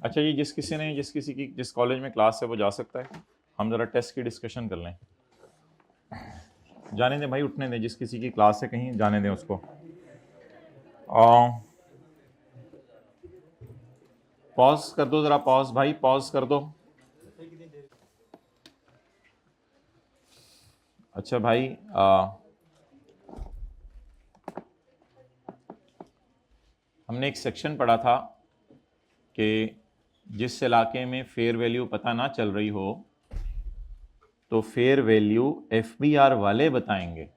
अच्छा, ये जिस किसी की जिस कॉलेज में क्लास है वो जा सकता है? हम जरा टेस्ट की डिस्कशन कर लें। जाने दें भाई, उठने दें, जिस किसी की क्लास है कहीं जाने दें उसको। पॉज कर दो जरा, पॉज भाई, पॉज कर दो। अच्छा भाई, हमने एक सेक्शन पढ़ा था कि जिस इलाके में फेयर वैल्यू पता ना चल रही हो तो फेयर वैल्यू एफबीआर वाले बताएंगे।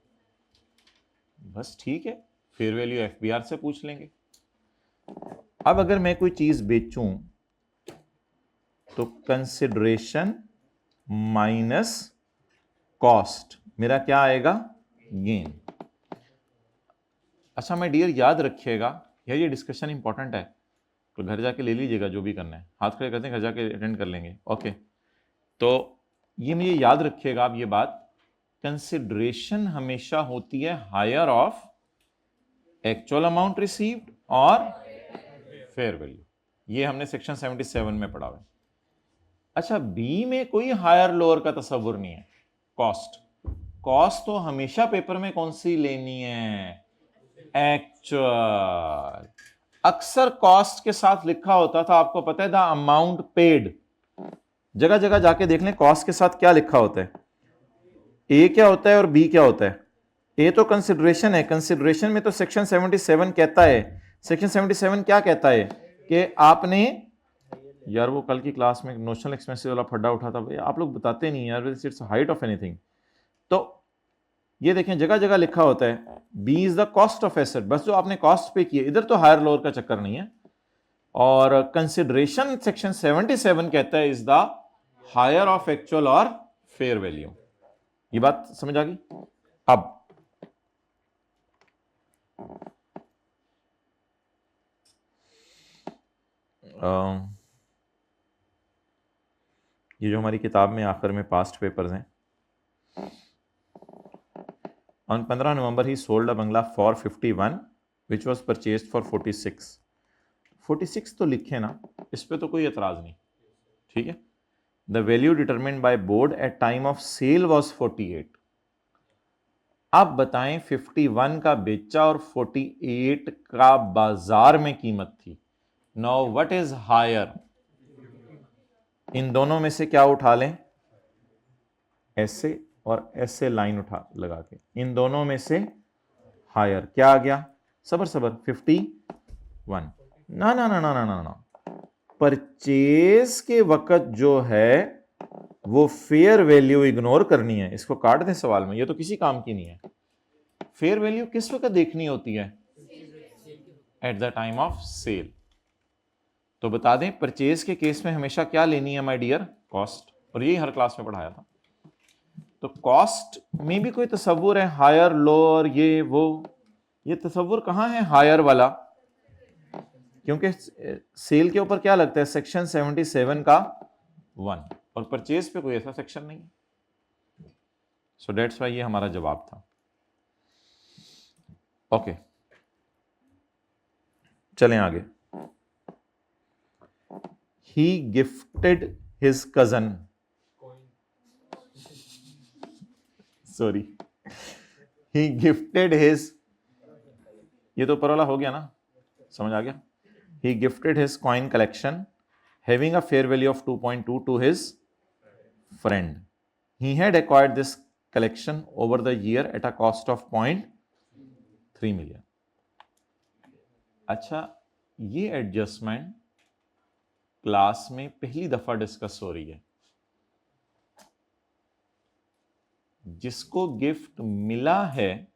बस ठीक है, फेयर वैल्यू एफबीआर से पूछ लेंगे। अब अगर मैं कोई चीज बेचूं तो कंसिडरेशन माइनस कॉस्ट मेरा क्या आएगा? गेन। अच्छा मैं डियर, याद रखिएगा यार, ये डिस्कशन इंपॉर्टेंट है, तो घर जाके ले लीजिएगा जो भी करना है, हाथ खड़े करते हैं, घर जाके अटेंड कर लेंगे। ओके, तो ये मुझे याद रखिएगा आप ये बात, कंसिडरेशन हमेशा होती है higher of actual amount received और फेयर वैल्यू। ये हमने सेक्शन 77 में पढ़ा हुआ है। अच्छा, बी में कोई हायर लोअर का तस्वुर नहीं है। कॉस्ट, कॉस्ट तो हमेशा पेपर में कौन सी लेनी है? एक्चुअल। अक्सर कॉस्ट के साथ लिखा होता था, आपको पता है, द अमाउंट पेड। जगह जगह जाके देख लें कॉस्ट के साथ क्या लिखा होता है, ए क्या होता है और बी क्या होता है। ए तो कंसिडरेशन है, कंसिडरेशन में तो सेक्शन 77 कहता है, सेक्शन 77 क्या कहता है कि आपने, यार वो कल की क्लास में नोशनल एक्सपेंसेस वाला फड्डा उठा था, आप लोग बताते नहीं यार, इट्स हाइट ऑफ एनीथिंग। तो ये देखें जगह जगह लिखा होता है B is the cost of asset, बस जो आपने कॉस्ट पे किए, इधर तो हायर लोअर का चक्कर नहीं है। और कंसिडरेशन सेक्शन 77 कहता है is the higher of actual और फेयर वैल्यू। ये बात समझ आ गई? अब ये जो हमारी किताब में आखिर में पास्ट पेपर्स हैं, on 15 November he sold a Bangla for 51 which was purchase for 46। 46 तो लिखे ना, इस पे तो कोई एतराज नहीं, ठीक है। The value determined by board at time of sale was 48। अब बताएं 51 का बेचा और 48 का बाजार में कीमत थी। Now what is higher? इन दोनों में से क्या उठा लें? ऐसे और ऐसे लाइन उठा लगा के, इन दोनों में से हायर क्या आ गया? सबर सबर, 51। ना ना ना ना ना ना ना, परचेज के वक्त जो है वो फेयर वैल्यू इग्नोर करनी है, इसको काट दें सवाल में, ये तो किसी काम की नहीं है। फेयर वैल्यू किस वक्त देखनी होती है? At the time of sale. तो बता दें परचेज के केस में हमेशा क्या लेनी है माय डियर? कॉस्ट। और यही हर क्लास में पढ़ाया था। तो कॉस्ट में भी कोई तस्वुर है हायर लोअर, ये वो, ये तस्वुर कहां है हायर वाला? क्योंकि सेल के ऊपर क्या लगता है? सेक्शन 77 का 1, और परचेज पे कोई ऐसा सेक्शन नहीं है। सो डेट्स वाई ये हमारा जवाब था। ओके, चलें आगे। ही गिफ्टेड हिज कजन, सॉरी, ही गिफ्टेड हिज, ये तो ऊपर वाला हो गया ना, समझ आ गया। He gifted his coin collection having a fair value of 2.2 to his friend. He had acquired this collection over the year at a cost of 0.3 million। अच्छा, ये एडजस्टमेंट क्लास में पहली दफा डिस्कस हो रही है। जिसको गिफ्ट मिला है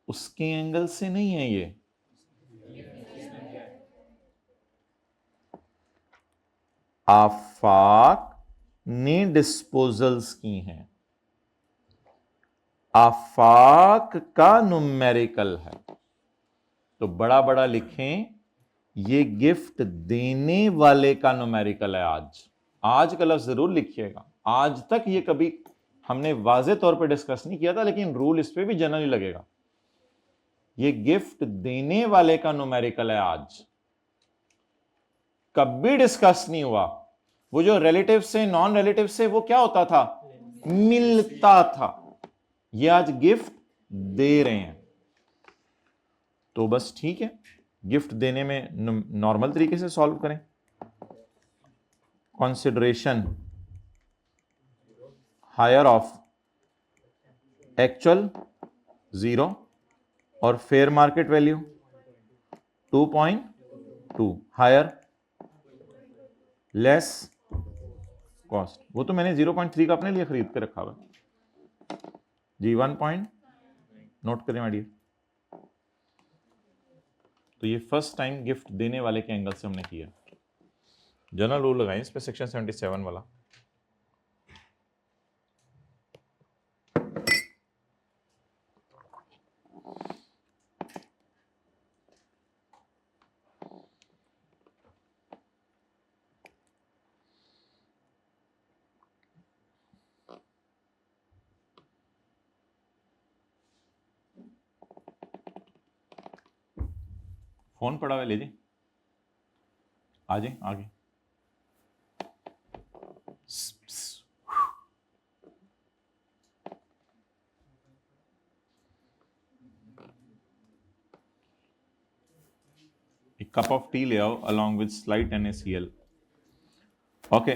उसके एंगल से नहीं है ये, आफाक ने डिस्पोजल्स की हैं, आफाक का न्यूमेरिकल है। तो बड़ा बड़ा लिखें, ये गिफ्ट देने वाले का न्यूमेरिकल है। आज का लफ्ज जरूर लिखिएगा। आज तक ये कभी हमने वाजे तौर पे डिस्कस नहीं किया था, लेकिन रूल इस पे भी जनरली लगेगा। ये गिफ्ट देने वाले का न्यूमेरिकल है आज। कभी डिस्कस नहीं हुआ। वो जो रिलेटिव से नॉन रिलेटिव से वो क्या होता था, मिलता था। ये आज गिफ्ट दे रहे हैं, तो बस ठीक है, गिफ्ट देने में नॉर्मल तरीके से सॉल्व करें। कंसिडरेशन हायर ऑफ एक्चुअल 0 और fair market value 2.2, higher less cost. वो तो मैंने 0.3 का अपने लिए खरीद के रखा हुआ जी। 1 पॉइंट नोट करें माय डियर। तो ये फर्स्ट टाइम गिफ्ट देने वाले के एंगल से हमने किया। जनरल रूल लगाएं इस पे, सेक्शन 77 वाला। फोन पड़ा हुआ, ले जी, आ जाए आगे। एक कप ऑफ टी ले आओ along with slight NaCl। Okay,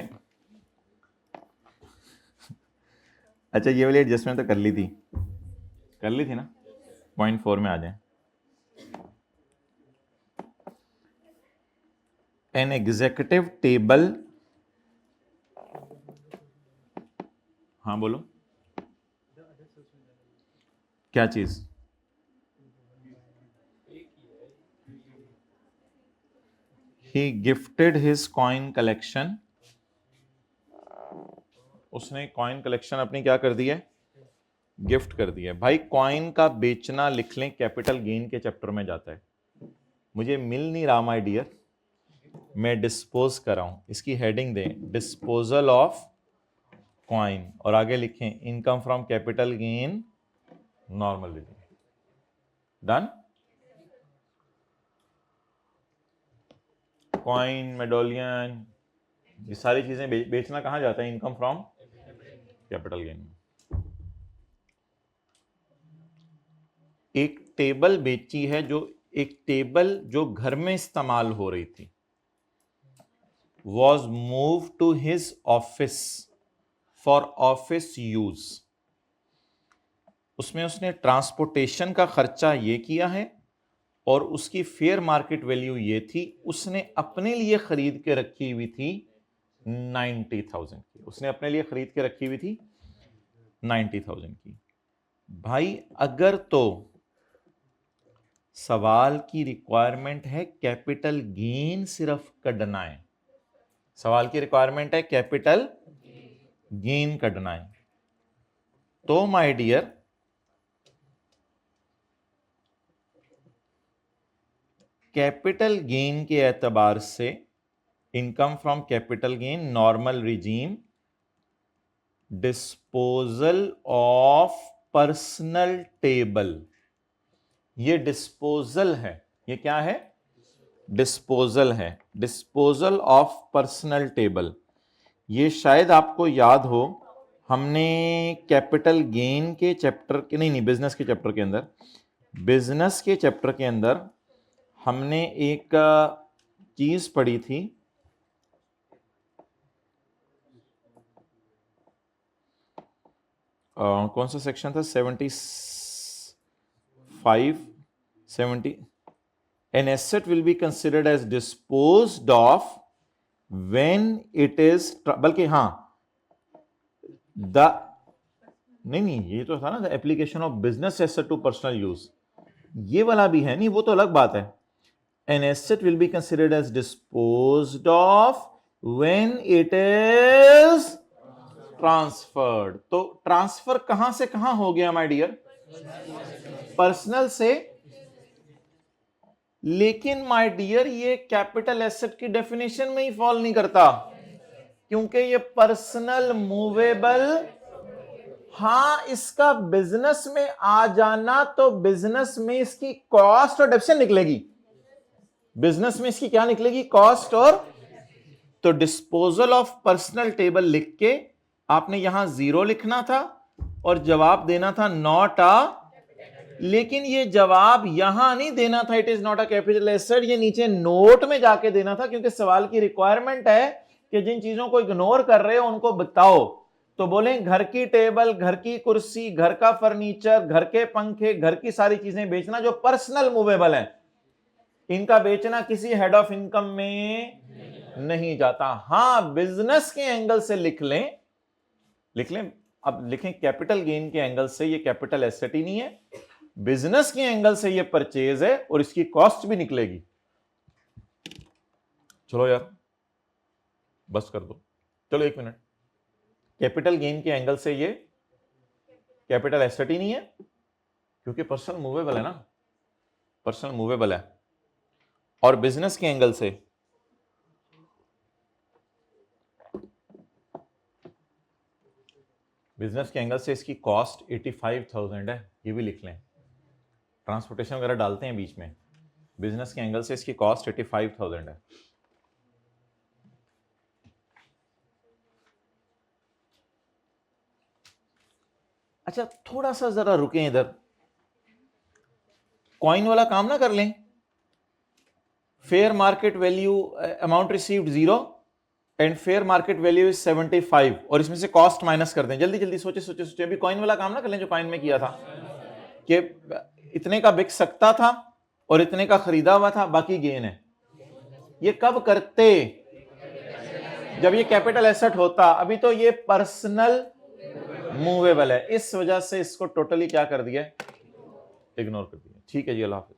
अच्छा ये वाली एडजस्टमेंट तो कर ली थी ना। 0.4 में आ जाए। एन एग्जीक्यूटिव टेबल, हाँ बोलो क्या चीज। ही गिफ्टेड हिज कॉइन कलेक्शन, उसने कॉइन कलेक्शन अपनी क्या कर दी है, गिफ्ट कर दी है। भाई कॉइन का बेचना लिख लें, कैपिटल गेन के चैप्टर में जाता है। मुझे मिल नहीं रहा माय डियर, मैं डिस्पोज कर रहा हूं। इसकी हेडिंग दें डिस्पोजल ऑफ कॉइन और आगे लिखें income from capital gain normal regime. Done. Coin, medallion, ये सारी चीजें बेचना कहां जाता है, इनकम फ्रॉम कैपिटल गेन। एक टेबल बेची है, जो एक टेबल जो घर में इस्तेमाल हो रही थी, was moved to his office for office use। उसमें उसने ट्रांसपोर्टेशन का खर्चा ये किया है और उसकी फेयर मार्केट वैल्यू ये थी। उसने अपने लिए खरीद के रखी हुई थी 90,000 की। उसने अपने लिए खरीद के रखी हुई थी 90,000 की। भाई अगर तो सवाल की रिक्वायरमेंट है कैपिटल गेन सिर्फ कढ़ना है, सवाल की रिक्वायरमेंट है कैपिटल गेन कढ़ना है, तो माय डियर कैपिटल गेन के एतबार से income from capital gain normal regime, disposal of personal table, ये डिस्पोजल है। ये क्या है, डिस्पोजल है, डिस्पोजल ऑफ पर्सनल टेबल। ये शायद आपको याद हो, हमने कैपिटल गेन के चैप्टर के नहीं बिजनेस के चैप्टर के अंदर, बिजनेस के चैप्टर के अंदर हमने एक चीज पढ़ी थी, कौन सा सेक्शन था, 70। An asset will be considered as disposed of when it is, बल्कि हाँ नहीं ये तो था ना, the application of business asset to personal use, ये वाला भी है नहीं, वो तो अलग बात है। An asset will be considered as disposed of when it is transferred। तो ट्रांसफर कहां से कहां हो गया माय डियर, पर्सनल से। लेकिन माय डियर ये कैपिटल एसेट की डेफिनेशन में ही फॉल नहीं करता, क्योंकि ये पर्सनल मूवेबल। हां इसका बिजनेस में आ जाना तो बिजनेस में इसकी कॉस्ट और डेप्रिसिएशन निकलेगी, बिजनेस में इसकी क्या निकलेगी, कॉस्ट और तो डिस्पोजल ऑफ पर्सनल टेबल लिख के आपने यहां 0 लिखना था और जवाब देना था नॉट अ, लेकिन ये जवाब यहां नहीं देना था, it is not a capital asset, ये नीचे नोट में जाके देना था, क्योंकि सवाल की रिक्वायरमेंट है कि जिन चीजों को इग्नोर कर रहे हो उनको बताओ। तो बोले घर की टेबल, घर की कुर्सी, घर का फर्नीचर, घर के पंखे, घर की सारी चीजें बेचना जो पर्सनल मूवेबल है, इनका बेचना किसी हेड ऑफ इनकम में नहीं जाता। हां, बिजनेस के एंगल से लिख लें, अब लिखें कैपिटल गेन के एंगल से ये कैपिटल एसेट ही नहीं है, बिजनेस के एंगल से ये परचेज है और इसकी कॉस्ट भी निकलेगी। चलो यार बस कर दो, चलो 1 मिनट। कैपिटल गेन के एंगल से ये कैपिटल एसेट ही नहीं है, क्योंकि पर्सनल मूवेबल है ना, पर्सनल मूवेबल है। और बिजनेस के एंगल से इसकी कॉस्ट 85,000 है, ये भी लिख लें, ट्रांसपोर्टेशन वगैरह डालते हैं बीच में। बिजनेस के एंगल से इसकी कॉस्ट 85,000 है। अच्छा थोड़ा सा जरा रुकें इधर, कॉइन वाला काम ना कर लें। Fair market value amount received 0 and fair market value is 75 और इसमें से कॉस्ट माइनस कर दें। जल्दी जल्दी सोचे, अभी कॉइन वाला काम ना कर लें जो कॉइन में किया था कि इतने का बिक सकता था और इतने का खरीदा हुआ था, बाकी गेन है। ये कब करते? जब ये कैपिटल एसेट होता। अभी तो ये पर्सनल मूवेबल है, इस वजह से इसको टोटली क्या कर दिया, इग्नोर कर दिया। ठीक है जी, अल्लाह हाफिज।